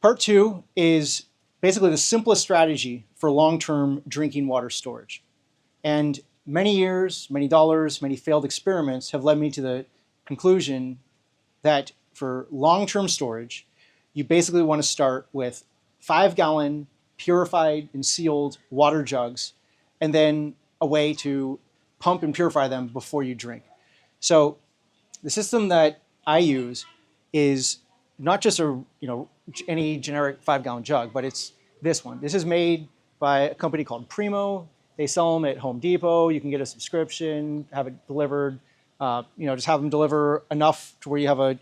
Part two is basically the simplest strategy for long-term drinking water storage. And many years, many dollars, many failed experiments have led me to the conclusion that for long-term storage, you basically want to start with 5-gallon purified and sealed water jugs, and then a way to pump and purify them before you drink. So the system that I use is not just any generic 5-gallon jug, but it's this one. This is made by a company called Primo. They sell them at Home Depot. You can get a subscription, have it delivered. Just have them deliver enough to where you have a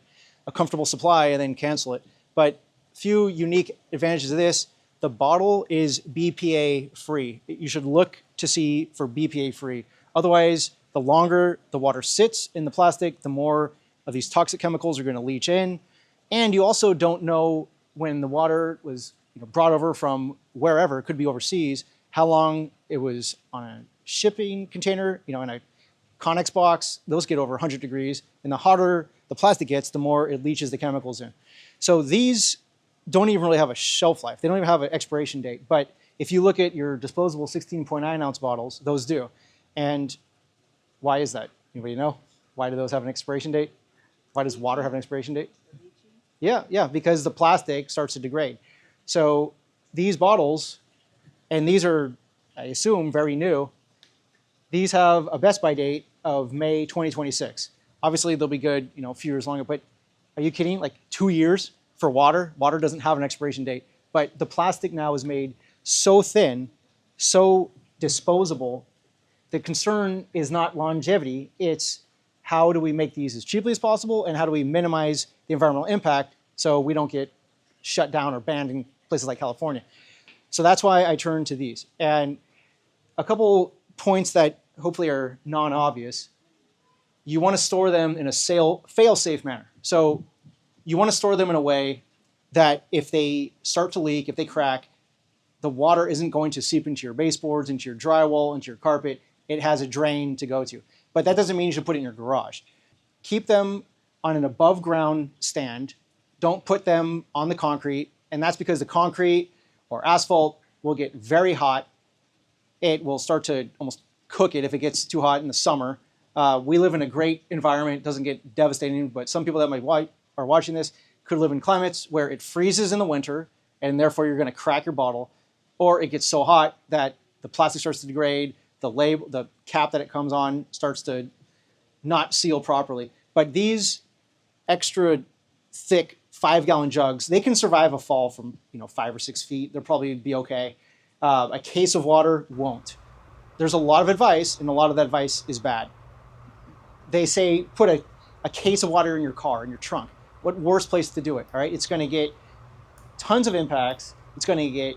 comfortable supply and then cancel it. But few unique advantages of this. The bottle is BPA free. You should look to see for BPA free. Otherwise, the longer the water sits in the plastic, the more of these toxic chemicals are going to leach in. And you also don't know when the water was brought over from wherever, it could be overseas, how long it was on a shipping container, in a Connex box. Those get over 100 degrees. And the hotter the plastic gets, the more it leaches the chemicals in. So these don't even really have a shelf life. They don't even have an expiration date. But if you look at your disposable 16.9 ounce bottles, those do. And why is that? Anybody know? Why do those have an expiration date? Why does water have an expiration date? Yeah, because the plastic starts to degrade. So these bottles, and these are, I assume, very new, these have a best by date of May 2026. Obviously, they'll be good, a few years longer, but are you kidding? Like 2 years for water? Water doesn't have an expiration date, but the plastic now is made so thin, so disposable. The concern is not longevity, it's how do we make these as cheaply as possible and how do we minimize the environmental impact so we don't get shut down or banned in places like California. So that's why I turned to these. And a couple points that hopefully are non-obvious. You want to store them in a fail-safe manner. So you want to store them in a way that if they start to leak, if they crack, the water isn't going to seep into your baseboards, into your drywall, into your carpet. It has a drain to go to. But that doesn't mean you should put it in your garage. Keep them on an above ground stand. Don't put them on the concrete. And that's because the concrete or asphalt will get very hot. It will start to almost cook it if it gets too hot in the summer. We live in a great environment. It doesn't get devastating, but some people that are watching this could live in climates where it freezes in the winter and therefore you're going to crack your bottle, or it gets so hot that the plastic starts to degrade, the cap that it comes on starts to not seal properly. But these extra thick 5-gallon jugs, they can survive a fall from 5 or 6 feet. They'll probably be okay. A case of water won't. There's a lot of advice, and a lot of that advice is bad. They say put a case of water in your car, in your trunk. What worse place to do it, all right? It's going to get tons of impacts. It's going to get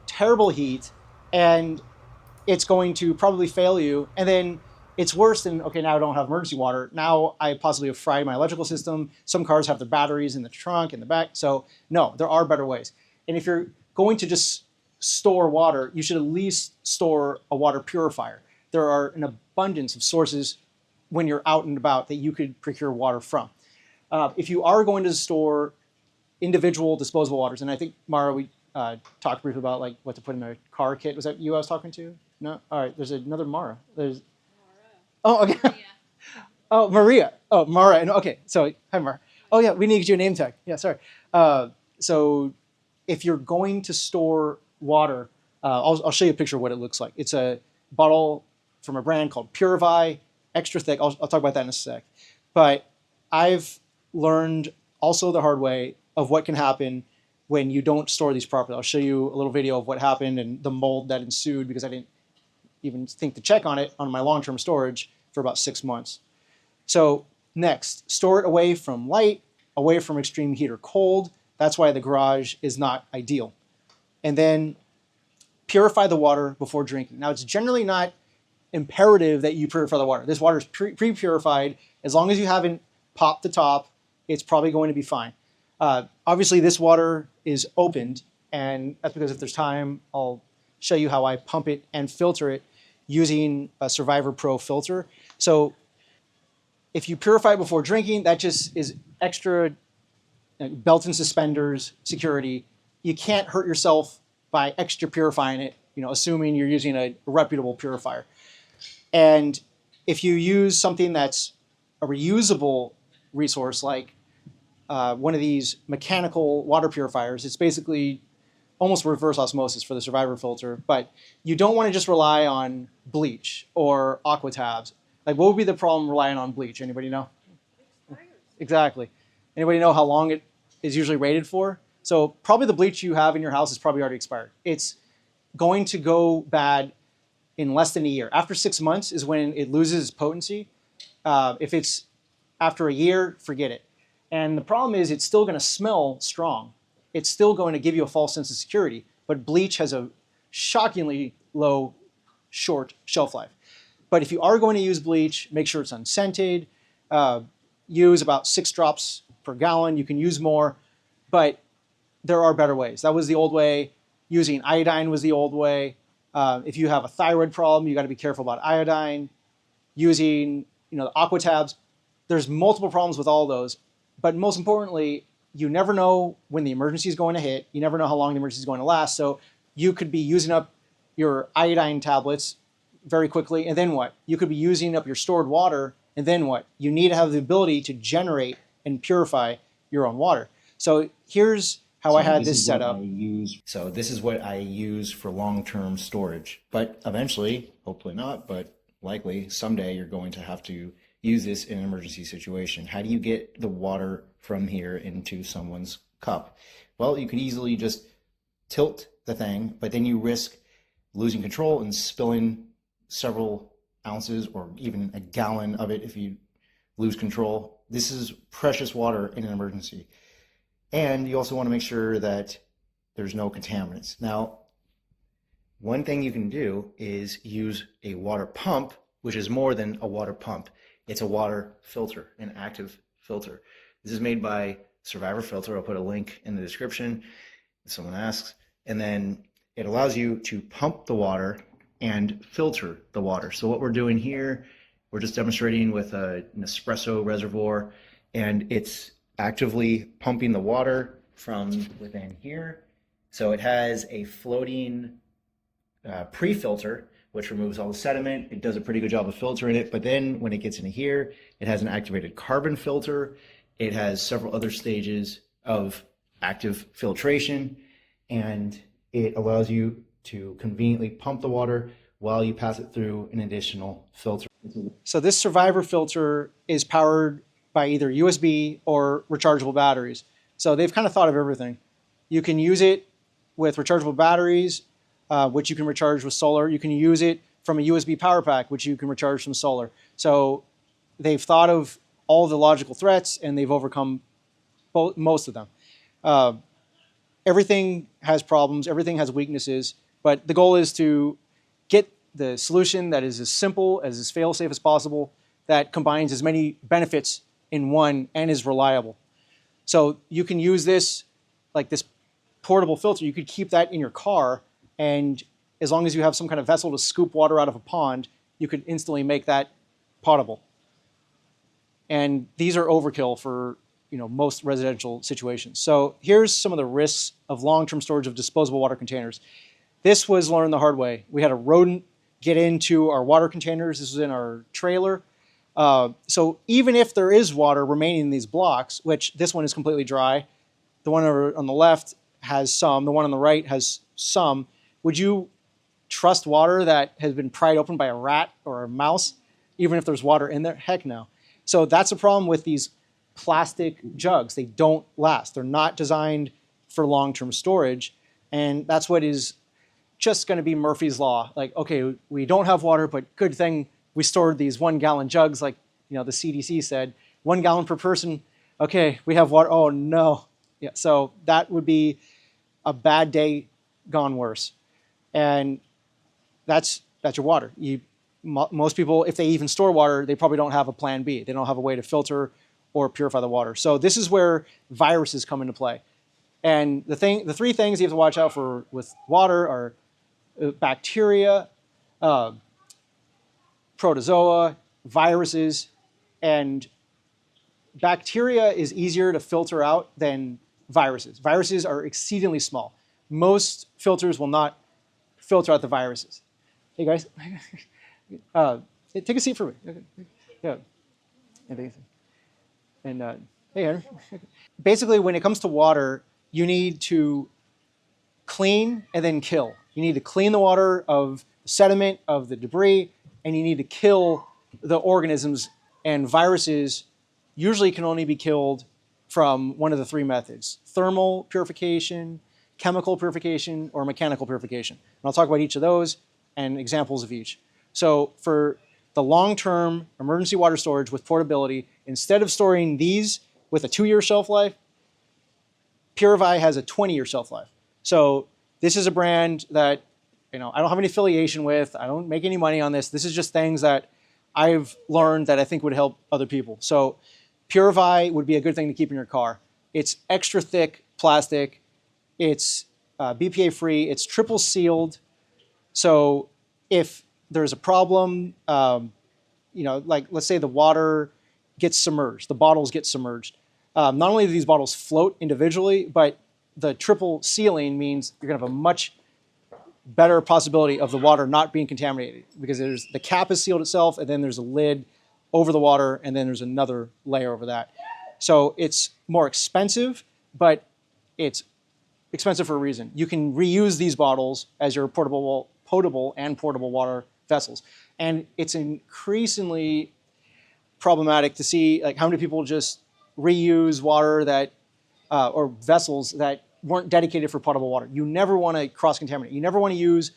terrible heat, and it's going to probably fail you. And then it's worse than, okay, now I don't have emergency water. Now I possibly have fried my electrical system. Some cars have their batteries in the trunk, in the back. So no, there are better ways. And if you're going to just store water, you should at least store a water purifier. There are an abundance of sources when you're out and about that you could procure water from. If you are going to store individual disposable waters, and I think, Mara, we talked briefly about like what to put in a car kit. Was that you I was talking to? No? All right, there's another Mara. There's Oh, okay. Maria. Oh, Maria. Oh, Mara. Okay, so hi, Mara. Oh, yeah, we need to get you a name tag. Yeah, sorry. So if you're going to store water, I'll show you a picture of what it looks like. It's a bottle from a brand called Purify, extra thick. I'll talk about that in a sec. But I've learned also the hard way of what can happen when you don't store these properly. I'll show you a little video of what happened and the mold that ensued because I didn't even think to check on it on my long-term storage for about 6 months. So next, store it away from light, away from extreme heat or cold. That's why the garage is not ideal. And then purify the water before drinking. Now, it's generally not imperative that you purify the water. This water is pre-purified. As long as you haven't popped the top, it's probably going to be fine. Obviously, this water is opened, and that's because if there's time, I'll show you how I pump it and filter it using a Survivor Pro filter. So if you purify it before drinking, that just is extra belt and suspenders security. you can't hurt yourself by extra purifying it, assuming you're using a reputable purifier. And if you use something that's a reusable resource, like one of these mechanical water purifiers, it's basically almost reverse osmosis for the survivor filter, but you don't want to just rely on bleach or aqua tabs. Like, what would be the problem relying on bleach? Anybody know? Exactly. Anybody know how long it is usually rated for? So probably the bleach you have in your house is probably already expired. It's going to go bad in less than a year. After 6 months is when it loses its potency. If it's after a year, forget it. And the problem is it's still going to smell strong. It's still going to give you a false sense of security. But bleach has a shockingly low, short shelf life. But if you are going to use bleach, make sure it's unscented. Use about 6 drops per gallon. You can use more, but there are better ways. That was the old way. Using iodine was the old way. If you have a thyroid problem, you got to be careful about iodine. Using the aqua tabs. There's multiple problems with all those, but most importantly, you never know when the emergency is going to hit. You never know how long the emergency is going to last. So you could be using up your iodine tablets very quickly, and then what? You could be using up your stored water, and then what? You need to have the ability to generate and purify your own water. So here's how I had this set up. So this is what I use for long-term storage. But eventually, hopefully not, but likely someday you're going to have to use this in an emergency situation. How do you get the water from here into someone's cup? Well, you could easily just tilt the thing, but then you risk losing control and spilling several ounces or even a gallon of it if you lose control. This is precious water in an emergency. And you also want to make sure that there's no contaminants. Now, one thing you can do is use a water pump, which is more than a water pump. It's a water filter, an active filter. This is made by Survivor Filter. I'll put a link in the description if someone asks. And then it allows you to pump the water and filter the water. So what we're doing here, we're just demonstrating with an espresso reservoir, and it's actively pumping the water from within here. So it has a floating pre-filter, which removes all the sediment. It does a pretty good job of filtering it. But then when it gets into here, it has an activated carbon filter. It has several other stages of active filtration, and it allows you to conveniently pump the water while you pass it through an additional filter. So this Survivor filter is powered by either USB or rechargeable batteries. So they've kind of thought of everything. You can use it with rechargeable batteries, which you can recharge with solar. You can use it from a USB power pack, which you can recharge from solar. So they've thought of all the logical threats, and they've overcome most of them. Everything has problems. Everything has weaknesses. But the goal is to get the solution that is as simple, as fail-safe as possible, that combines as many benefits in one and is reliable. So you can use this, like this portable filter, you could keep that in your car, and as long as you have some kind of vessel to scoop water out of a pond, you could instantly make that potable. And these are overkill for most residential situations. So here's some of the risks of long-term storage of disposable water containers. This was learned the hard way. We had a rodent get into our water containers. This was in our trailer. So even if there is water remaining in these blocks, which this one is completely dry, the one on the left has some, the one on the right has some, would you trust water that has been pried open by a rat or a mouse, even if there's water in there? Heck no. So that's a problem with these plastic jugs. They don't last. They're not designed for long-term storage, and that's what is just going to be Murphy's Law. Like, okay, we don't have water, but good thing we stored these 1-gallon jugs, like the CDC said, 1 gallon per person. Okay, we have water. Oh no. Yeah, so that would be a bad day gone worse. And that's your water. Most people, if they even store water, they probably don't have a plan B. They don't have a way to filter or purify the water. So this is where viruses come into play. And the 3 things you have to watch out for with water are bacteria, protozoa, viruses, and bacteria is easier to filter out than viruses. Viruses are exceedingly small. Most filters will not filter out the viruses. Hey guys, take a seat for me. Okay. Yeah. And hey, Henry. Basically, when it comes to water, you need to clean and then kill. You need to clean the water of the sediment, of the debris, and you need to kill the organisms. And viruses usually can only be killed from one of the three methods: thermal purification, chemical purification, or mechanical purification. And I'll talk about each of those and examples of each. So for the long-term emergency water storage with portability, instead of storing these with a 2-year shelf life, Purify has a 20-year shelf life. So this is a brand that I don't have any affiliation with. I don't make any money on this. This is just things that I've learned that I think would help other people. So Purify would be a good thing to keep in your car. It's extra thick plastic. It's BPA free. It's triple sealed. So if there's a problem, like let's say the water gets submerged, the bottles get submerged. Not only do these bottles float individually, but the triple sealing means you're going to have a much better possibility of the water not being contaminated, because the cap is sealed itself, and then there's a lid over the water, and then there's another layer over that. So it's more expensive, but it's expensive for a reason. You can reuse these bottles as your potable and portable water vessels. And it's increasingly problematic to see like how many people just reuse water that or vessels that weren't dedicated for potable water. You never want to cross-contaminate. You never want to use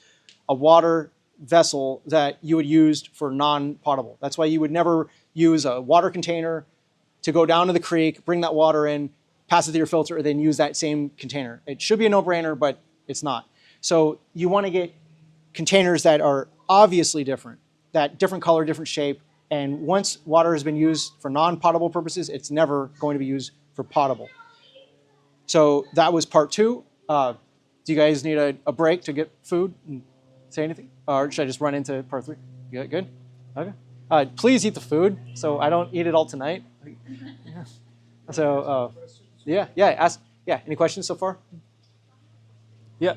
a water vessel that you would use for non-potable. That's why you would never use a water container to go down to the creek, bring that water in, pass it through your filter, and then use that same container. It should be a no-brainer, but it's not. So you want to get containers that are obviously different, that different color, different shape, and once water has been used for non-potable purposes, it's never going to be used for potable. So that was part 2. Do you guys need a break to get food and say anything? Or should I just run into part 3? Good? Okay. Please eat the food so I don't eat it all tonight. Yeah. So, any questions so far? Yeah.